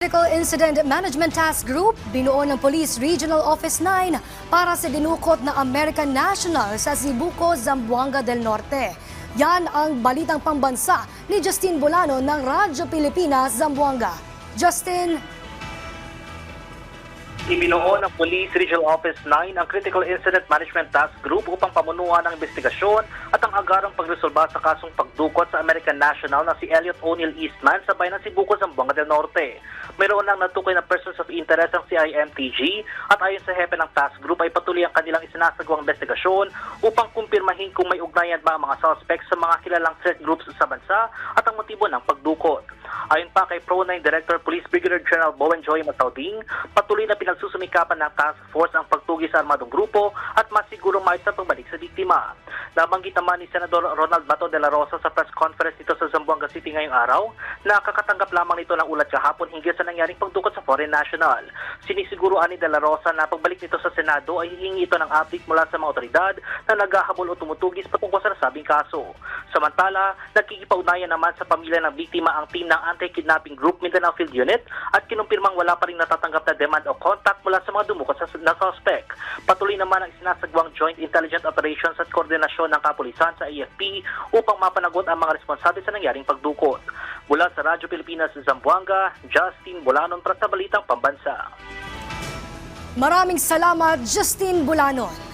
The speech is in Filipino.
Critical Incident Management Task Group, binuo ng Police Regional Office 9 para sa dinukot na American National sa Zibuco, Zamboanga del Norte. Yan ang balitang pambansa ni Justin Bolano ng Radyo Pilipinas, Zamboanga. Justin. Ibinuo ng Police Regional Office 9 ang Critical Incident Management Task Group upang pamunuan ang investigasyon at ang agarang pagresolba sa kasong pagdukot sa American National na si Elliot O'Neill Eastman sa bayan ng Zibuco, Zamboanga del Norte. Mayroon nang natukoy na persons of interest ang CIMTG at ayon sa hepe ng task group ay patuloy ang kanilang isinasagawang investigasyon upang kumpirmahin kung may ugnayan ba ang mga suspects sa mga kilalang threat groups sa bansa at ang motibo ng pagdukot. Ayon pa kay Pro 9 Director Police Brigadier General Bowen Joy Matauding, patuloy na pinagsusumikapan ng task force ang pagtugi sa armadong grupo at masigurong maayos sa pagbalik sa biktima. Nabanggit naman ni Senador Ronald Bato de la Rosa sa press conference nito sa Zamboanga City ngayong araw na kakatanggap lamang nito ng ulat kahapon hinggil sa nangyaring pagdukot sa foreign national. Sinisiguruan ni de la Rosa na pagbalik nito sa Senado ay hihingi ito ng update mula sa mga otoridad na naghahabol o tumutugis patungkol sa nasabing kaso. Samantala, nagkikipag-ugnayan naman sa pamilya ng biktima ang team ng Anti-Kidnapping Group Mindanao Field Unit at kinumpirmang wala pa rin natatanggap na demand o contact mula sa mga dumukot na suspect. Patuloy naman ang isinasagawang Joint Intelligent Operations at koordinasyon ng kapulisan sa AFP upang mapanagot ang mga responsable sa nangyaring pagdukot. Mula sa Radyo Pilipinas sa Zamboanga, Justin Bolano para sa Balitang Pambansa. Maraming salamat, Justin Bolano.